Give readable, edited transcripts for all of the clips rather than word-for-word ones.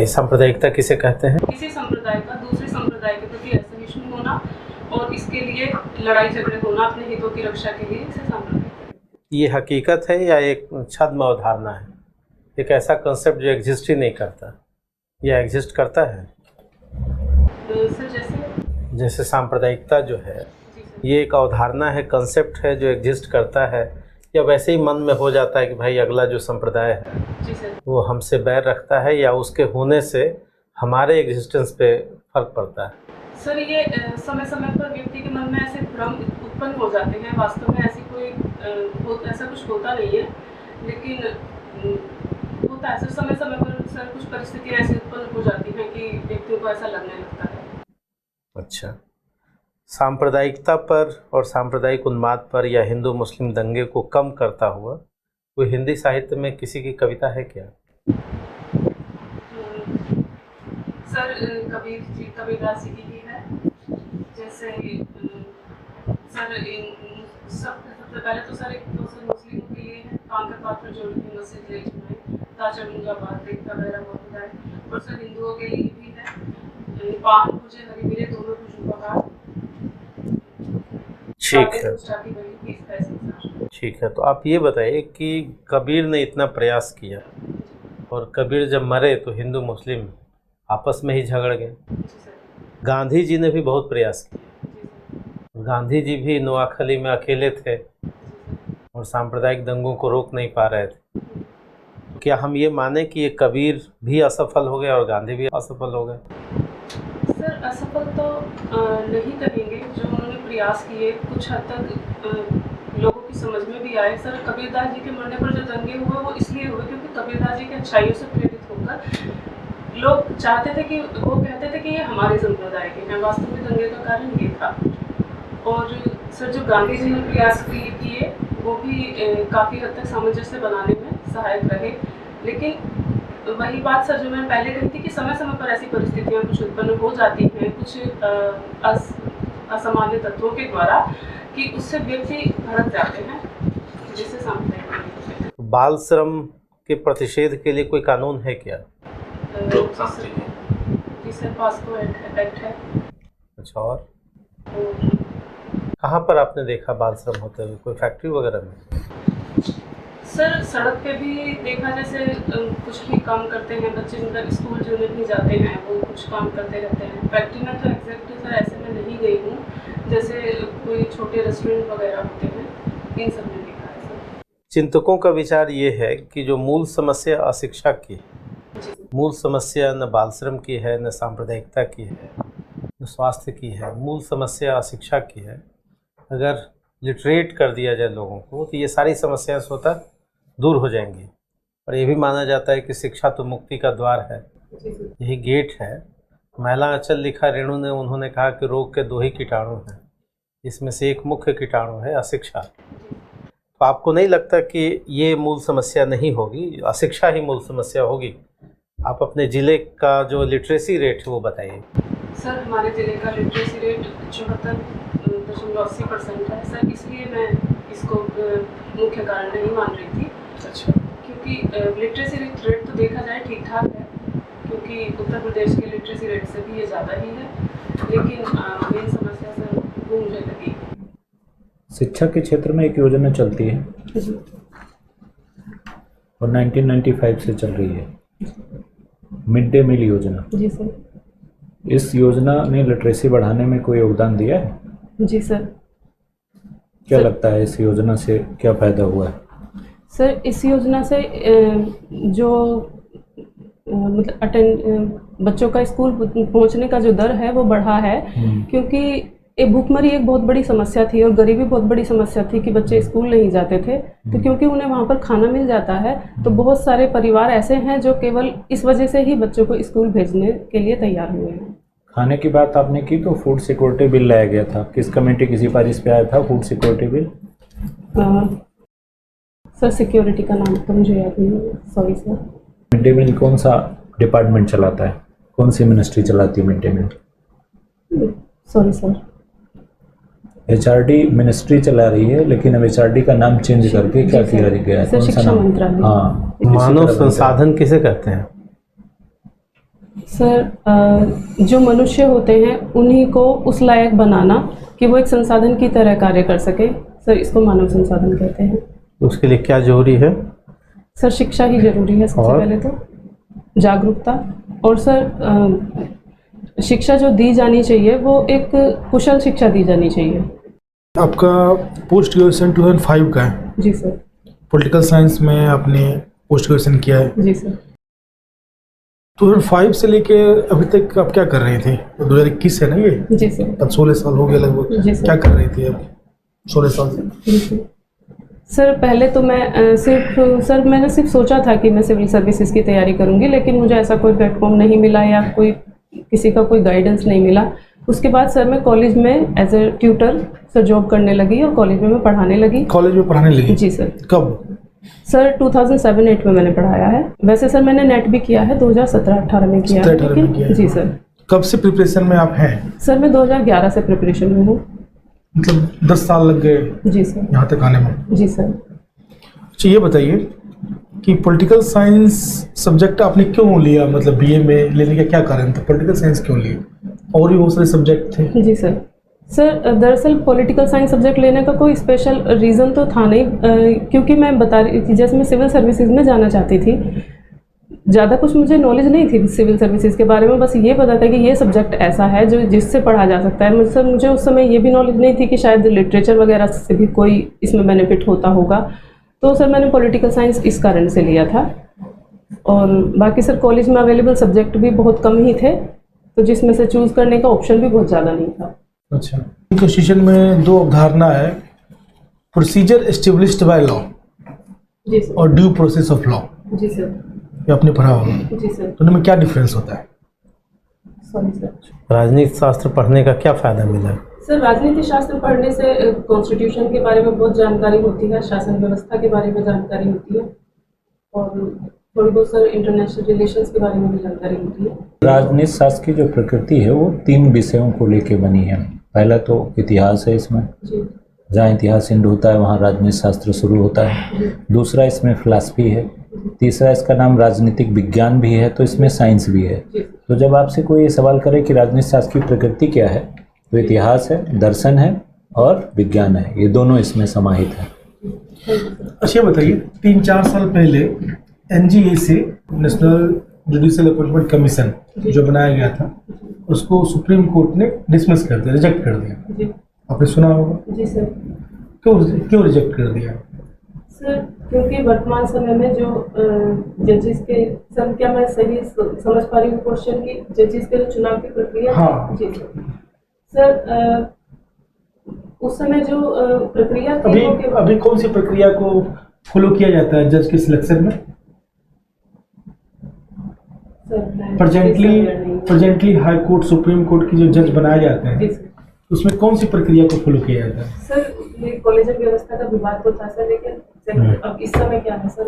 सांप्रदायिकता किसे कहते हैं? किसी संप्रदाय का दूसरे संप्रदाय के प्रति असहिष्णु होना और इसके लिए लड़ाई झगड़े होना अपने हितों की रक्षा के लिए, इसे सांप्रदायिकता। ये हकीकत है या एक छद्म अवधारणा है, एक ऐसा कंसेप्ट जो एग्जिस्ट ही नहीं करता, या एग्जिस्ट करता है? सर जैसे सांप्रदायिकता जो है ये एक अवधारणा है, कंसेप्ट है जो एग्जिस्ट करता है, या वैसे ही मन में हो जाता है कि भाई अगला जो संप्रदाय है वो हमसे बैर रखता है, या उसके होने से हमारे एग्जिस्टेंस पे फर्क पड़ता है? सर ये समय समय पर व्यक्ति के मन में ऐसे भ्रम उत्पन्न हो जाते हैं। वास्तव में ऐसी कोई ऐसा कुछ होता नहीं है, लेकिन होता है सर समय समय पर। सर कुछ परिस्थितियाँ ऐसी उत्पन्न हो जाती हैं कि व्यक्तियों को ऐसा लगने लगता है। अच्छा, सांप्रदायिकता पर और सांप्रदायिक उन्माद पर या हिंदू मुस्लिम दंगे को कम करता हुआ कोई हिंदी साहित्य में किसी की कविता है क्या? सर कबीरदास जी की भी है। जैसे सर सबसे पहले तो सर एक तो सर मुस्लिमों के लिए है, कांकर पात्र जोड़ के मस्जिद ले जुड़ाए, ताचमुंगा बात देखता मेरा बहुत है। और सर हिंदुओं के लिए भी है, पान मुझे हरी मिले दोनों कुछ उपहार। ठीक है, ठीक है। तो आप ये बताइए कि कबीर ने इतना प्रयास किया और कबीर जब मरे तो हिंदू मुस्लिम आपस में ही झगड़ गए। गांधी जी ने भी बहुत प्रयास किया, गांधी जी भी नोआखली में अकेले थे और सांप्रदायिक दंगों को रोक नहीं पा रहे थे। क्या हम ये माने कि ये कबीर भी असफल हो गए और गांधी भी असफल हो गए? सर असफल तो नहीं कहेंगे, जो उन्होंने प्रयास किए कुछ हद तक लोगों की समझ में भी आए। सर कबीरदास जी के मरने पर जो दंगे हुए वो इसलिए हुए क्योंकि कबीरदास जी की अच्छाइयों से प्रेरित होकर लोग चाहते थे कि वो कहते थे कि ये हमारे संप्रदाय के हैं। वास्तव में दंगे का कारण ये था। और सर जो गांधी जी ने प्रयास किए वो भी काफ़ी हद तक सामंजस्य बनाने में सहायक रहे। लेकिन वही बात सर जो मैंने पहले कही थी कि समय समय पर ऐसी परिस्थितियाँ कुछ उत्पन्न हो जाती हैं कुछ असामान्य तत्वों के द्वारा कि उससे व्यक्ति भड़क जाते हैं, जिससे सांप्रदायिक। बाल श्रम के प्रतिषेध के लिए कोई कानून है क्या? जी सर पास्को एक्ट है। अच्छा, और कहाँ पर आपने देखा बाल श्रम होते हुए? कोई फैक्ट्री वगैरह में? सर सड़क पे भी देखा, जैसे कुछ भी काम करते हैं बच्चे, मतलब स्कूल जो नहीं जाते हैं वो कुछ काम करते रहते हैं। फैक्ट्री में तो एग्जैक्टली सर ऐसे में नहीं गई हूँ, जैसे कोई छोटे रेस्टोरेंट वगैरह होते हैं, इन सब में देखा है सर। चिंतकों का विचार ये है कि जो मूल समस्या अशिक्षा की, मूल समस्या न बाल श्रम की है, न सांप्रदायिकता की है, न स्वास्थ्य की है, मूल समस्या अशिक्षा की है। अगर लिटरेट कर दिया जाए लोगों को तो ये सारी समस्याएं स्वतः दूर हो जाएंगी। और ये भी माना जाता है कि शिक्षा तो मुक्ति का द्वार है, यही गेट है। महिला आंचल लिखा रेणु ने, उन्होंने कहा कि रोग के दो ही कीटाणु हैं, इसमें से एक मुख्य कीटाणु है अशिक्षा। तो आपको नहीं लगता कि ये मूल समस्या नहीं होगी, अशिक्षा ही मूल समस्या होगी? आप अपने ज़िले का जो लिटरेसी रेट है वो बताइए। सर हमारे ज़िले का लिटरेसी रेट 74.80% है सर, इसलिए मैं इसको मुख्य कारण नहीं मान रही थी। अच्छा, क्योंकि लिटरेसी रेट तो देखा जाए ठीक ठाक है, क्योंकि उत्तर प्रदेश के लिटरेसी रेट से भी ये ज़्यादा ही है, लेकिन मेन समस्या सर वो मुझे लगी। शिक्षा के क्षेत्र में एक योजना चलती है और 1995 से चल रही है, मिड डे मील योजना। जी सर। इस योजना ने लिटरेसी बढ़ाने में कोई योगदान दिया है? जी सर। क्या लगता है इस योजना से क्या फ़ायदा हुआ है? सर इस योजना से जो मतलब बच्चों का स्कूल पहुंचने का जो दर है वो बढ़ा है, क्योंकि ये भूखमरी एक बहुत बड़ी समस्या थी और गरीबी बहुत बड़ी समस्या थी कि बच्चे स्कूल नहीं जाते थे। तो क्योंकि उन्हें वहाँ पर खाना मिल जाता है तो बहुत सारे परिवार ऐसे हैं जो केवल इस वजह से ही बच्चों को स्कूल भेजने के लिए तैयार हुए हैं। खाने की बात आपने की तो फूड सिक्योरिटी बिल लाया गया था, किस कमेटी की सिफारिश पे आया था food security bill? Sir security का नाम तो मुझे याद नहीं है, sorry sir. Mid day meal कौन सा डिपार्टमेंट चलाता है, कौन सी मिनिस्ट्री चलाती है mid day meal? Sorry sir. HRD ministry चला रही है, लेकिन अब HRD का नाम चेंज करके क्या किया गया है? शिक्षा मंत्रालय। हाँ, मानव संसाधन किसे कहते हैं? सर जो मनुष्य होते हैं उन्हीं को उस लायक बनाना कि वो एक संसाधन की तरह कार्य कर सके, सर इसको मानव संसाधन कहते हैं। उसके लिए क्या जरूरी है? सर शिक्षा ही जरूरी है सबसे पहले तो, जागरूकता। और सर शिक्षा जो दी जानी चाहिए वो एक कुशल शिक्षा दी जानी चाहिए। आपका पोस्ट ग्रेजुएशन 2005 का है? जी सर। पॉलिटिकल साइंस में आपने पोस्ट ग्रेजुएशन किया है? जी सर। 2005 से लेके अभी तक आप क्या कर रहे थे? 2021 है ना ये? जी सर। अब 16 साल हो गए लगभग। जी सर। क्या कर रहे थे अब 16 साल से? जी सर। सर पहले तो मैं मैंने सिर्फ सोचा था कि मैं सिविल सर्विसेज की तैयारी करूंगी, लेकिन मुझे ऐसा कोई प्लेटफॉर्म नहीं मिला या किसी का कोई गाइडेंस नहीं मिला। उसके बाद सर मैं कॉलेज में as a tutor sir job करने लगी और कॉलेज में मैं पढ़ाने लगी। कॉलेज में पढ़ाने लगी? जी सर। कब? सर 2007-8 में मैंने पढ़ाया है। वैसे सर मैंने नेट भी किया है, 2017-18 में किया है। 17-18 में किया है। जी सर। कब से प्रिपरेशन में आप हैं? सर मैं 2011 से प्रिपरेशन में हूँ। मतलब 10 साल लग गए जी सर। यहाँ तक आने में? जी सर। अच्छा ये बताइए कि पॉलिटिकल साइंस सब्जेक्ट आपने क्यों लिया? मतलब बीए में लेने का क्या कारण था? पॉलिटिकल साइंस क्यों लिए? और भी बहुत सारे सब्जेक्ट थे। जी सर। सर दरअसल पॉलिटिकल साइंस सब्जेक्ट लेने का कोई स्पेशल रीज़न तो था नहीं, क्योंकि मैं बता रही थी जैसे मैं सिविल सर्विसेज में जाना चाहती थी। ज़्यादा कुछ मुझे नॉलेज नहीं थी सिविल सर्विसेज के बारे में, बस ये पता था कि ये सब्जेक्ट ऐसा है जो जिससे पढ़ा जा सकता है। मुझे उस समय ये भी नॉलेज नहीं थी कि शायद लिटरेचर वगैरह से भी कोई इसमें बेनिफिट होता होगा। तो सर मैंने पॉलिटिकल साइंस इस कारण से लिया था। और बाकी सर कॉलेज में अवेलेबल सब्जेक्ट भी बहुत कम ही थे, तो जिसमें से चूज़ करने का ऑप्शन भी बहुत ज़्यादा नहीं था। अच्छा, कॉन्स्टिट्यूशन में दो अवधारणा है, प्रोसीजर एस्टेब्लिश्ड बाय लॉ और ड्यू प्रोसेस ऑफ लॉ। जी सर। ये आपने पढ़ा होगा। जी सर। तो इनमें क्या डिफरेंस होता है? Sorry sir. राजनीति शास्त्र पढ़ने का क्या फ़ायदा मिला? सर राजनीति शास्त्र पढ़ने से कॉन्स्टिट्यूशन के बारे में बहुत जानकारी होती है, शासन व्यवस्था के बारे में जानकारी होती है और थोड़ी बहुत सर इंटरनेशनल रिलेशंस के बारे में भी जानकारी होती है। राजनीति शास्त्र की जो प्रकृति है वो 3 विषयों को लेकर बनी है। पहला तो इतिहास है इसमें, जहाँ इतिहास एंड होता है वहाँ राजनीति शास्त्र शुरू होता है। दूसरा इसमें फिलॉसफी है। तीसरा इसका नाम राजनीतिक विज्ञान भी है, तो इसमें साइंस भी है। तो जब आपसे कोई ये सवाल करे कि राजनीति शास्त्र की प्रकृति क्या है, तो इतिहास है, दर्शन है और विज्ञान है, ये दोनों इसमें समाहित है। अच्छा बताइए, 3-4 साल पहले एनजीए से नेशनल जुडिशियल अपॉइंटमेंट कमीशन जो बनाया गया था, उसको सुप्रीम कोर्ट ने डिसमिस कर दिया, रिजेक्ट कर दिया। आपने सुना होगा। जी सर। क्यों रिजेक्ट कर दिया? सर क्योंकि वर्तमान समय में जो जजेस के, सर क्या मैं सही समझ पा रही हूँ क्वेश्चन की, जजेस के जो चुनाव की प्रक्रिया? हाँ। जी सर। उस समय जो प्रक्रिया थी, अभी कौन सी प्रक्रिया को फॉलो किया जाता है जज के सिलेक्शन में? Presently high court, supreme court की जो जज बनाए जाते हैं, उसमें कौन सी प्रक्रिया को फॉलो किया जाता है? सर ये कॉलेजियम व्यवस्था का विवाद तो था सर, लेकिन अब इस समय क्या है सर?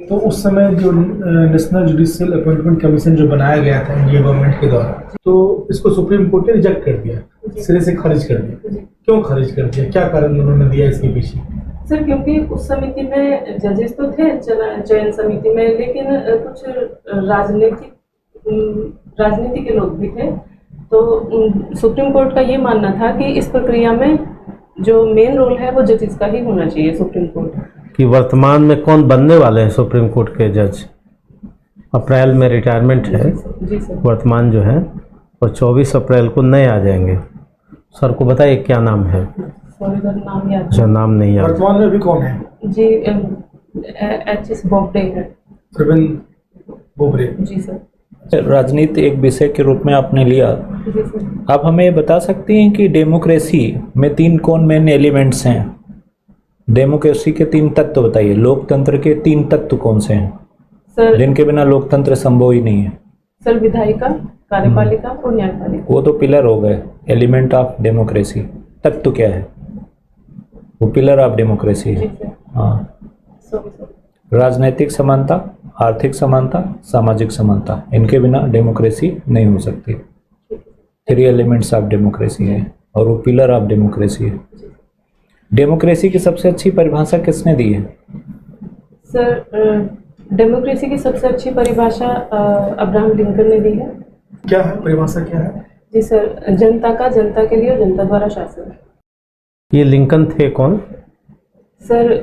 तो उस समय जो नेशनल जुडिशियल अपॉइंटमेंट कमीशन जो बनाया गया था इंडिया गवर्नमेंट के द्वारा, तो इसको सुप्रीम कोर्ट ने रिजेक्ट कर दिया, सिरे से खारिज कर दिया। क्यों खारिज कर दिया? क्या कारण उन्होंने दिया इसके पीछे? सर क्योंकि उस समिति में जजेस तो थे चयन समिति में, लेकिन कुछ राजनीति के लोग भी थे। तो सुप्रीम कोर्ट का ये मानना था कि इस प्रक्रिया में जो मेन रोल है वो जजेस का ही होना चाहिए, सुप्रीम कोर्ट। कि वर्तमान में कौन बनने वाले हैं सुप्रीम कोर्ट के जज? अप्रैल में रिटायरमेंट है जी सर। वर्तमान जो है, और 24 अप्रैल को नए आ जाएंगे। सर को बताइए क्या नाम है? नाम याद अच्छा, नाम नहीं याद। वर्तमान में अभी कौन है? जी HS बोबडे है। प्रवीण बोबडे। जी सर। राजनीति एक विषय के रूप में आपने लिया, आप हमें बता सकती हैं कि डेमोक्रेसी में 3 कौन मेन एलिमेंट्स हैं? डेमोक्रेसी के 3 तत्व बताइए, लोकतंत्र के 3 तत्व कौन से हैं सर? जिनके बिना लोकतंत्र संभव ही नहीं है। सर विधायिका, कार्यपालिका और न्यायपालिका। वो तो पिलर हो गए, एलिमेंट ऑफ डेमोक्रेसी। तत्व क्या है? वो पिलर ऑफ डेमोक्रेसी है। हाँ, राजनीतिक समानता, आर्थिक समानता, सामाजिक समानता, इनके बिना डेमोक्रेसी नहीं हो सकती। 3 एलिमेंट्स ऑफ डेमोक्रेसी है और वो पिलर ऑफ डेमोक्रेसी है। डेमोक्रेसी की सबसे अच्छी परिभाषा किसने दी है? सर डेमोक्रेसी की सबसे अच्छी परिभाषा अब्राहम लिंकन ने दी है। क्या है परिभाषा, क्या है? जी सर, जनता का, जनता के लिए और जनता द्वारा शासन। ये लिंकन थे कौन? सर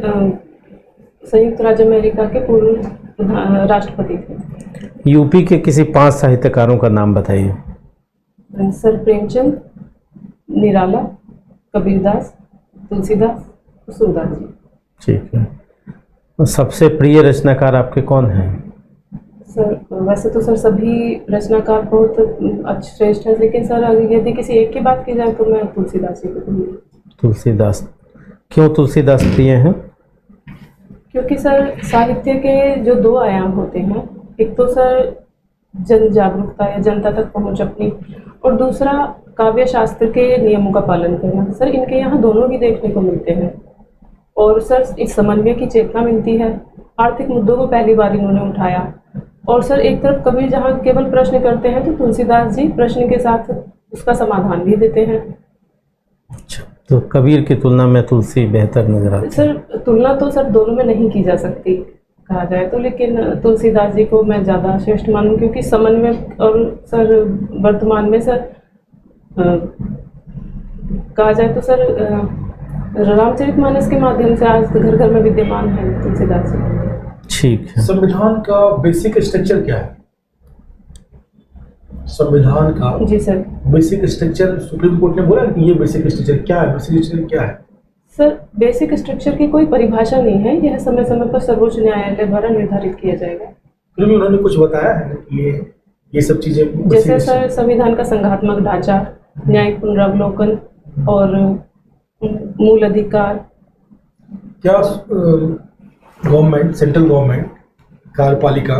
संयुक्त राज्य अमेरिका के पूर्व राष्ट्रपति थे। यूपी के किसी 5 साहित्यकारों का नाम बताइए। सर प्रेमचंद, निराला, कबीरदास, तुलसीदास, सूरदास जी। ठीक है। और सबसे प्रिय रचनाकार आपके कौन हैं? सर वैसे तो सर सभी रचनाकार बहुत अच्छे श्रेष्ठ हैं, लेकिन सर अगर यदि किसी एक की बात की जाए तो मैं तुलसीदास जी को कहूँगी। तुलसीदास। क्यों तुलसीदास प्रिय हैं? क्योंकि सर साहित्य के जो 2 आयाम होते हैं, एक तो सर जन जागरूकता या जनता तक पहुंच अपनी, और दूसरा काव्य शास्त्र के नियमों का पालन करना। सर इनके यहाँ दोनों ही देखने को मिलते हैं। और सर इस समन्वय की चेतना मिलती है। आर्थिक मुद्दों को पहली बार इन्होंने उठाया। और सर एक तरफ कबीर जहाँ केवल प्रश्न करते हैं तो तुलसीदास जी प्रश्न के साथ उसका समाधान भी देते हैं। अच्छा, तो कबीर की तुलना में तुलसी बेहतर नजर आती है? सर तुलना तो सर दोनों में नहीं की जा सकती कहा जाए तो, लेकिन तुलसीदास जी को मैं ज़्यादा श्रेष्ठ मानूं, क्योंकि समन्वय और सर वर्तमान में सर कहा जाए तो सर रामचरितमानस के माध्यम से आज घर घर में विद्यमान है तुलसीदास जी। ठीक है। संविधान का बेसिक स्ट्रक्चर क्या है? संविधान का जी sir, basic structure supreme court ने बोला कि ये बेसिक स्ट्रक्चर क्या है? बेसिक स्ट्रक्चर क्या है? सर बेसिक स्ट्रक्चर की कोई परिभाषा नहीं है, यह समय समय पर सर्वोच्च न्यायालय द्वारा निर्धारित किया जाएगा। फिर भी उन्होंने कुछ बताया है ना कि ये सब चीजें जैसे सर संविधान का संघात्मक ढांचा, न्यायिक पुनरावलोकन और मूल अधिकार। क्या गवर्नमेंट, सेंट्रल गवर्नमेंट, कार्यपालिका,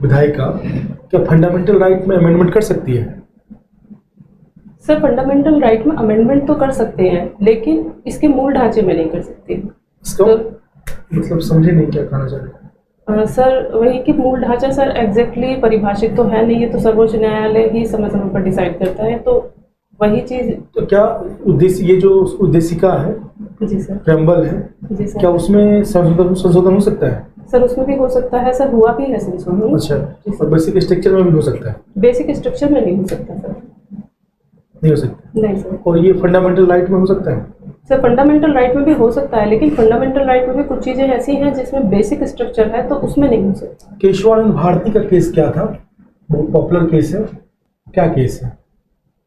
विधायिका क्या फंडामेंटल राइट में अमेंडमेंट कर सकती है? सर फंडामेंटल राइट में अमेंडमेंट तो कर सकते हैं, लेकिन इसके मूल ढांचे में नहीं कर सकते। इसका मतलब समझे नहीं क्या कहना चाह रहे? सर वही कि मूल ढांचा सर एग्जैक्टली परिभाषित तो है नहीं, ये तो सर्वोच्च न्यायालय ही समय समय पर डिसाइड करता है, तो वही चीज। तो क्या उद्देश्य, ये जो उद्देशिका है, जी सर, प्रेम्बल है, जी सर, क्या उसमें संशोधन हो सकता है? सर उसमें भी हो सकता है सर, हुआ भी है संशोधन। अच्छा, और बेसिक स्ट्रक्चर में भी हो सकता है? बेसिक स्ट्रक्चर में नहीं हो सकता सर, नहीं हो सकता। नहीं सर। और ये फंडामेंटल राइट में हो सकता है? सर फंडामेंटल राइट में भी हो सकता है, लेकिन फंडामेंटल राइट में भी कुछ चीजें ऐसी हैं जिसमें बेसिक स्ट्रक्चर है तो उसमें नहीं हो सकता। केशवानंद भारती का केस क्या था? बहुत पॉपुलर केस है, क्या केस है?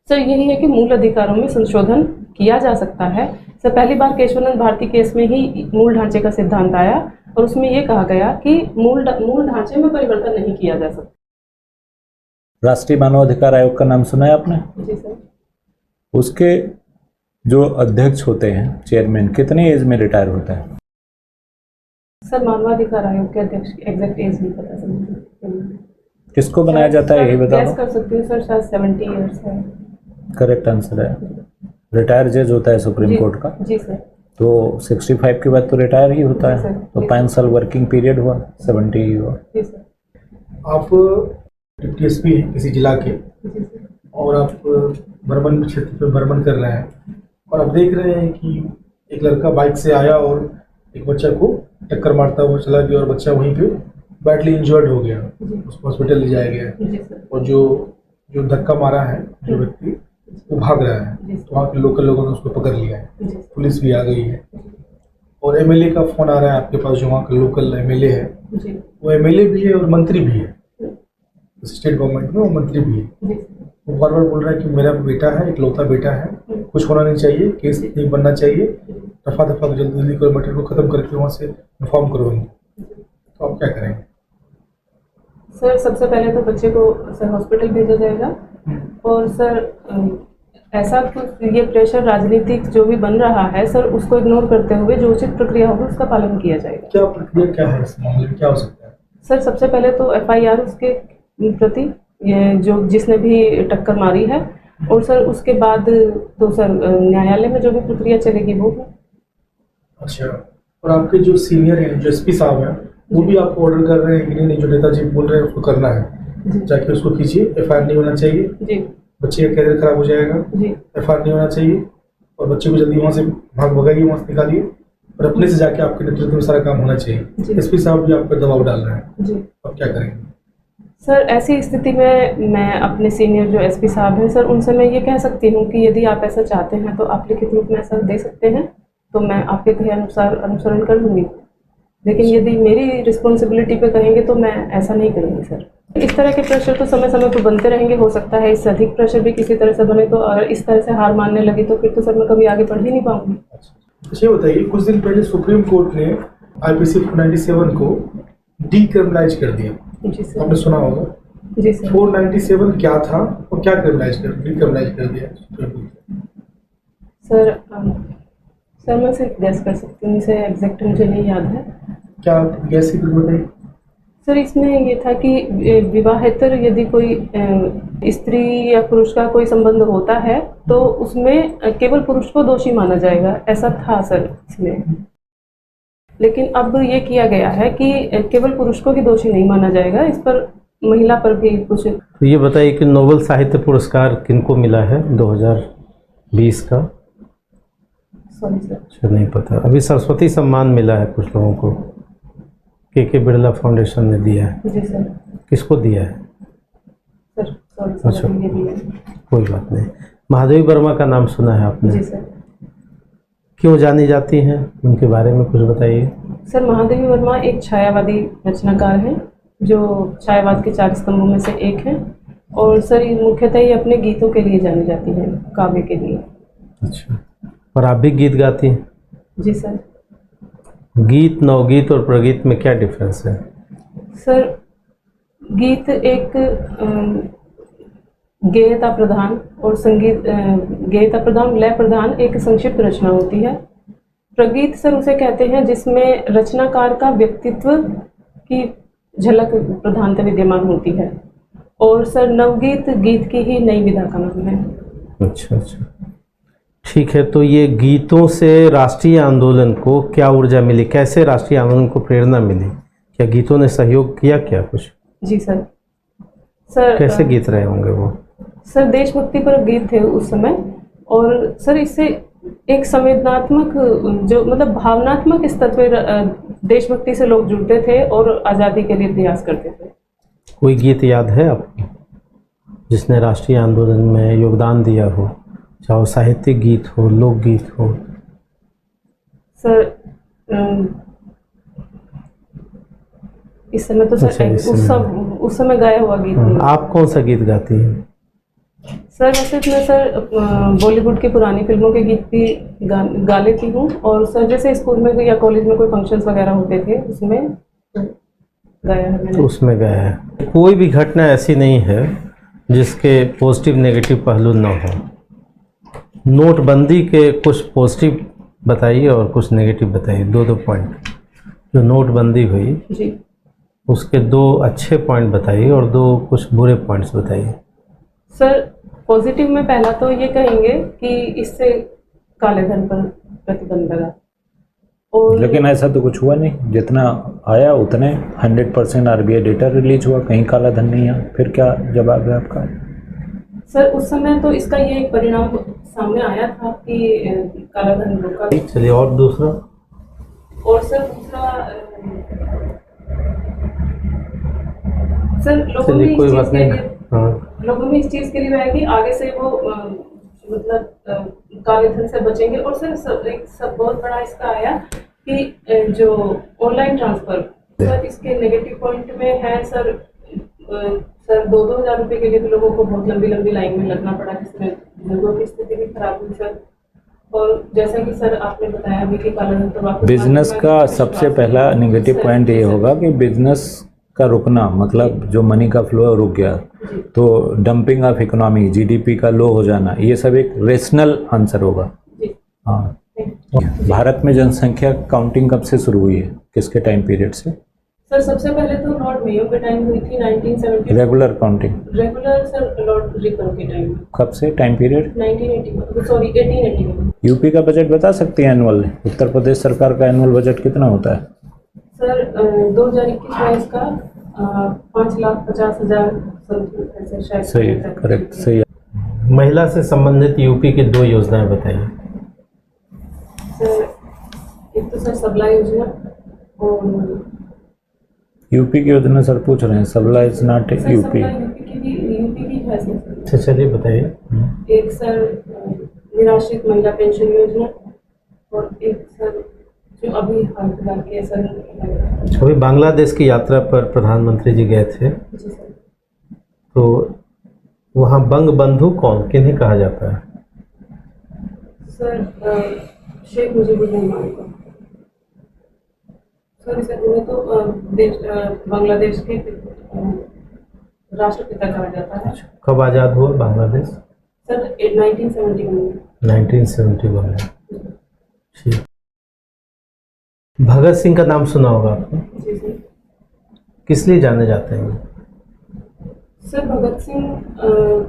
सर यही है कि मूल अधिकारों में संशोधन किया जा सकता है। सर पहली बार केशवानंद भारती केस में ही मूल ढांचे का सिद्धांत आया और उसमें यह कहा गया कि मूल ढांचे में परिवर्तन नहीं किया जा सकता। राष्ट्रीय मानवाधिकार आयोग का नाम सुना है आपने? जी सर। उसके जो अध्यक्ष होते हैं, चेयरमैन, कितनी एज में रिटायर होता है? सर मानवाधिकार आयोग के अध्यक्ष की एग्जैक्ट एज नहीं पता सर। किसको बनाया जाता है यही बता दो। कर सकती हूँ सर, शायद 70 ईयर्स है। करेक्ट आंसर है। रिटायर जज होता है सुप्रीम कोर्ट का, जी सर। तो 65 के बाद तो रिटायर ही होता जी है, सर, तो जी 5 साल वर्किंग पीरियड हुआ, 70 ही हुआ। जी सर। आप डिप्टी एसपी हैं किसी जिला के, जी सर। और आप बर्मन क्षेत्र में भ्रमण कर रहे हैं और आप देख रहे हैं कि एक लड़का बाइक से आया और एक बच्चा को टक्कर मारता हुआ चला गया और बच्चा वहीं पे बैडली इंजर्ड हो गया, उसको हॉस्पिटल ले जाया गया। जी सर। और जो धक्का मारा है जो व्यक्ति, वो भाग रहा है, तो वहाँ के लोकल लोगों ने उसको पकड़ लिया है, जी पुलिस भी आ गई है। और एमएलए का फोन आ रहा है आपके पास, जो वहाँ का लोकल एमएलए है, जी। वो एमएलए भी है और मंत्री भी है, स्टेट गवर्नमेंट में वो मंत्री भी है। जी। वो बार बार बोल रहा है कि मेरा बेटा है, इकलौता बेटा है, कुछ होना नहीं चाहिए, केस नहीं बनना चाहिए, दफा दफा जल्दी जल्दी करो, मैटर को ख़त्म करके वहाँ से इन्फॉर्म करो उनको। तो आप क्या करेंगे? सर सबसे पहले तो बच्चे को सर हॉस्पिटल भेजा जाएगा, और सर ऐसा कुछ ये प्रेशर राजनीतिक जो भी बन रहा है सर, उसको इग्नोर करते हुए जो उचित प्रक्रिया होगी उसका पालन किया जाएगा। क्या प्रक्रिया क्या है इस मामले में, क्या हो सकता है? सर सबसे पहले तो FIR उसके प्रति, ये जो जिसने भी टक्कर मारी है, और सर उसके बाद तो सर न्यायालय में जो भी प्रक्रिया चलेगी वो है। अच्छा, और आपके जो सीनियर हैं, जो SP साहब हैं, वो भी आपको ऑर्डर कर रहे हैं कि नहीं, जो नेताजी बोल रहे हैं उसको करना है, जाके उसको कीजिए, FIR नहीं होना चाहिए जी, बच्चे का कैरियर खराब हो जाएगा, जी, FIR नहीं होना चाहिए, और बच्चे को जल्दी वहाँ से भगाइए, वहाँ से निकालिए, और अपने से जाके आपके नेतृत्व में सारा काम होना चाहिए। एसपी साहब भी आप पर दबाव डाल रहे हैं जी। अब क्या करेंगे? सर ऐसी स्थिति में मैं अपने सीनियर जो एसपी साहब हैं सर, उनसे मैं ये कह सकती हूँ कि यदि आप ऐसा चाहते हैं तो आप लिखित रूप में ऐसा दे सकते हैं, तो मैं आपके कहे अनुसार अनुसरण कर लूँगी। लेकिन यदि मेरी रिस्पॉन्सिबिलिटी पे कहेंगे तो मैं ऐसा नहीं करूँगी सर। इस तरह के प्रेशर तो समय समय पर बनते रहेंगे, हो सकता है इससे अधिक प्रेशर भी किसी तरह से बने, तो अगर इस तरह से हार मानने लगी तो फिर तो सर मैं कभी आगे बढ़ ही नहीं पाऊँगी। अच्छा ये बताइए, कुछ दिन पहले सुप्रीम कोर्ट ने IPC 497 को डीक्रिमिनलाइज कर दिया। जी सर। आपने सुना होगा। जी सर। 497 क्या था और क्या डीक्रिमिनलाइज कर दिया सुप्रीम कोर्ट? सर मैं सिर्फ गैस कर सकती हूँ, इसे एग्जैक्ट मुझे नहीं याद है। क्या गैस की बताइए? सर इसमें ये था कि विवाहेतर यदि कोई स्त्री या पुरुष का कोई संबंध होता है तो उसमें केवल पुरुष को दोषी माना जाएगा, ऐसा था सर इसमें। लेकिन अब ये किया गया है कि केवल पुरुष को ही दोषी नहीं माना जाएगा, इस पर महिला पर भी कुछ। तो ये बताइए कि नोबेल साहित्य पुरस्कार किनको मिला है 2020 का? Sorry sir. अच्छा नहीं पता। अभी सरस्वती सम्मान मिला है कुछ लोगों को, के बिरला फाउंडेशन ने दिया है। जी सर। किसको दिया है? सर सॉरी अच्छा। सर, ये भी है। कोई बात नहीं। महादेवी वर्मा का नाम सुना है आपने? जी सर। क्यों जानी जाती हैं, उनके बारे में कुछ बताइए। सर महादेवी वर्मा एक छायावादी रचनाकार हैं जो छायावाद के 4 स्तंभों में से एक हैं, और सर ये मुख्यतः ये अपने गीतों के लिए जानी जाती हैं, काव्य के लिए। अच्छा, और आप भी गीत गाती हैं? जी सर। गीत, नवगीत और प्रगीत में क्या डिफरेंस है? सर गीत एक गेयता प्रधान और संगीत गेयता प्रधान लय प्रधान एक संक्षिप्त रचना होती है। प्रगीत सर उसे कहते हैं जिसमें रचनाकार का व्यक्तित्व की झलक प्रधानता विद्यमान होती है, और सर नवगीत गीत की ही नई विधा का नाम है। अच्छा अच्छा, ठीक है। तो ये गीतों से राष्ट्रीय आंदोलन को क्या ऊर्जा मिली, कैसे राष्ट्रीय आंदोलन को प्रेरणा मिली? क्या गीतों ने सहयोग किया क्या कुछ? जी सर। सर कैसे गीत रहे होंगे वो? सर देशभक्ति पर गीत थे उस समय, और सर इससे एक संवेदनात्मक जो मतलब भावनात्मक स्तर पर देशभक्ति से लोग जुड़ते थे और आज़ादी के लिए प्रयास करते थे। कोई गीत याद है आपको जिसने राष्ट्रीय आंदोलन में योगदान दिया हो, चाहे वो साहित्यिक गीत हो, लोकगीत हो? सर इस समय तो सर अच्छा, उस समय गाया हुआ गीत नहीं। आप कौन सा गीत गाती हैं? सर वैसे तो मैं सर बॉलीवुड की पुरानी फिल्मों के गीत भी गा लेती हूँ, और सर जैसे स्कूल में या कॉलेज में कोई फंक्शंस वगैरह होते थे उसमें गाया है मैंने। उसमें गाया है। कोई भी घटना ऐसी नहीं है जिसके पॉजिटिव नेगेटिव पहलू न हो। नोटबंदी के कुछ पॉजिटिव बताइए और कुछ नेगेटिव बताइए, दो पॉइंट। जो नोटबंदी हुई जी, उसके 2 अच्छे पॉइंट बताइए और 2 कुछ बुरे पॉइंट्स बताइए। सर पॉजिटिव में पहला तो ये कहेंगे कि इससे काले धन पर प्रतिबंध लगा, और लेकिन ऐसा तो कुछ हुआ नहीं, जितना आया उतने 100% RBI डेटा रिलीज हुआ, कहीं काला धन नहीं आया। फिर क्या जवाब है आपका? सर उस समय तो इसका ये एक परिणाम सामने आया था कि काला धन रोका। चलिए, और दूसरा? और सर दूसरा सर लोगों में चलिए, कोई बात नहीं। हाँ, लोगों में इस चीज़ के लिए है कि आगे से वो मतलब काले धन से बचेंगे। और सर एक सब बहुत बड़ा इसका आया कि जो ऑनलाइन ट्रांसफर, सर इसके नेगेटिव पॉइंट में है सर 2-2 हज़ार रुपये के लिए भी लोगों को बहुत लंबी लंबी लाइन में लगना पड़ा, जिसमें लोगों की स्थिति भी खराब हुई सर। और जैसा कि सर आपने बताया अभी कि काला धन तो वापस बिजनेस का सबसे पहला नेगेटिव पॉइंट ये होगा कि बिजनेस का रुकना, मतलब जो मनी का फ्लो रुक गया, तो डंपिंग ऑफ इकोनॉमी, GDP का लो हो जाना, ये सब एक रेशनल आंसर होगा। हाँ, भारत में जनसंख्या काउंटिंग कब से शुरू हुई है, किसके टाइम पीरियड से? सर सबसे पहले तो लॉर्ड मेयो के टाइम हुई थी 1970। Regular counting? Regular sir Lord Ripon के टाइम। कब से टाइम पीरियड? 1881। यूपी का बजट बता सकते हैं एनुअल? उत्तर प्रदेश सरकार का एनुअल बजट कितना होता है? सर 2021-22 का 5,50,000 समथिंग ऐसे शायद। सही, करेक्ट, सही। महिला से संबंधित यूपी की 2 योजनाएं बताइए। सर एक तो सर सबला योजना और यूपी की योजना सर पूछ रहे हैं, सबला इज नॉट सर यूपी। सबला यूपी की है सर। अच्छा चलिए बताइए। एक सर निराश्रित महिला पेंशन योजना और एक सर जो अभी हाल फिलहाल के है सर। अभी बांग्लादेश की यात्रा पर प्रधानमंत्री जी गए थे, जी सर। तो वहाँ बंग बंधु कौन किन्हें कहा जाता है? सर शेख मुजीबुर रहमान को। सॉरी सर, उन्हें तो बांग्लादेश के राष्ट्रपिता कहा जाता है। कब आज़ाद हुआ बांग्लादेश? सर 1971 में। 1971 में। ठीक। भगत सिंह का नाम सुना होगा आपने, जी सर। किस लिए जाने जाते हैं? सर भगत सिंह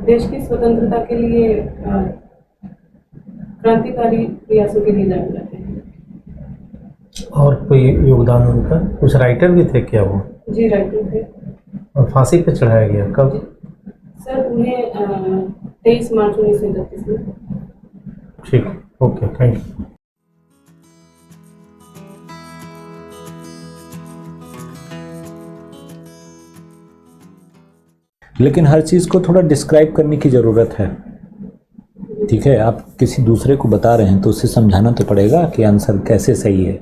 देश की स्वतंत्रता के लिए क्रांतिकारी प्रयासों के लिए जाने जाते हैं। और कोई योगदान उनका? कुछ राइटर भी थे क्या वो? जी राइटर थे। और फांसी पे चढ़ाया गया कब? सर उन्हें 23 मार्च 1931 में। ठीक, ओके, थैंक यू। लेकिन हर चीज़ को थोड़ा डिस्क्राइब करने की ज़रूरत है। ठीक है, आप किसी दूसरे को बता रहे हैं तो उसे समझाना तो पड़ेगा कि आंसर कैसे सही है।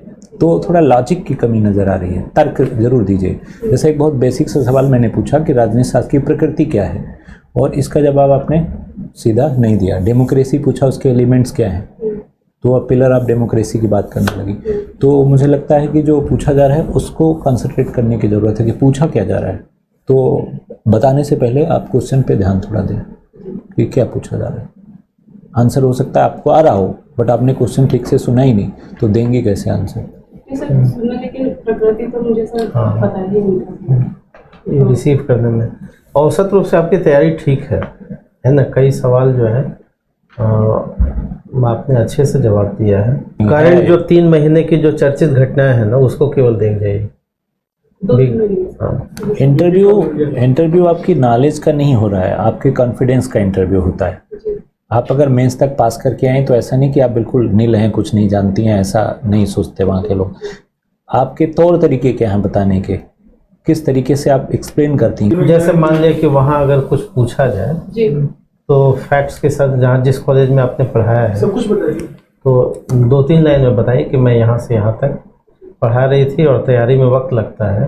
तो थोड़ा लॉजिक की कमी नज़र आ रही है, तर्क जरूर दीजिए। जैसे एक बहुत बेसिक सा सवाल मैंने पूछा कि राजनीति शास्त्र की प्रकृति क्या है, और इसका जवाब आपने सीधा नहीं दिया। डेमोक्रेसी पूछा, उसके एलिमेंट्स क्या हैं, तो अब पिलर ऑफ डेमोक्रेसी की बात करने लगी। तो मुझे लगता है कि जो पूछा जा रहा है उसको कंसंट्रेट करने की ज़रूरत है कि पूछा क्या जा रहा है। तो बताने से पहले आप क्वेश्चन पे ध्यान थोड़ा दें कि क्या पूछा जा रहा है। आंसर हो सकता है आपको आ रहा हो, बट आपने क्वेश्चन ठीक से सुना ही नहीं, तो देंगे कैसे आंसर? सर सुना, लेकिन प्रकृति तो मुझे सर पता ही नहीं था। रिसीव करने में औसत रूप से आपकी तैयारी ठीक है ना? कई सवाल जो है आपने अच्छे से जवाब दिया है। कारण जो 3 महीने की जो चर्चित घटनाएं हैं ना, उसको केवल देख जाइए। 2-3 महीने। इंटरव्यू आपकी नॉलेज का नहीं हो रहा है, आपके कॉन्फिडेंस का इंटरव्यू होता है। आप अगर मेंस तक पास करके आए तो ऐसा नहीं कि आप बिल्कुल नील हैं, कुछ नहीं जानती हैं, ऐसा नहीं सोचते वहाँ के लोग। आपके तौर तरीके क्या हैं बताने के, किस तरीके से आप एक्सप्लेन करती हैं। जैसे मान लिया कि वहाँ अगर कुछ पूछा जाए जी, तो फैक्ट्स के साथ, जहाँ जिस कॉलेज में आपने पढ़ाया है सब कुछ बताइए। तो 2-3 लाइन में बताइए कि मैं यहाँ से यहाँ तक पढ़ा रही थी और तैयारी में वक्त लगता है।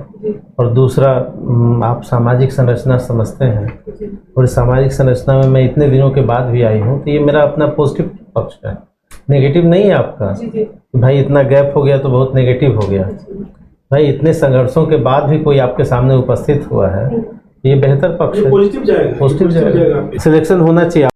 और दूसरा, आप सामाजिक संरचना समझते हैं और इस सामाजिक संरचना में मैं इतने दिनों के बाद भी आई हूँ, तो ये मेरा अपना पॉजिटिव पक्ष है, नेगेटिव नहीं है आपका। जी। भाई इतना गैप हो गया तो बहुत नेगेटिव हो गया। भाई इतने संघर्षों के बाद भी कोई आपके सामने उपस्थित हुआ है, ये बेहतर पक्ष है, पॉजिटिव जाएगा, पॉजिटिव जाएगा। सिलेक्शन होना चाहिए।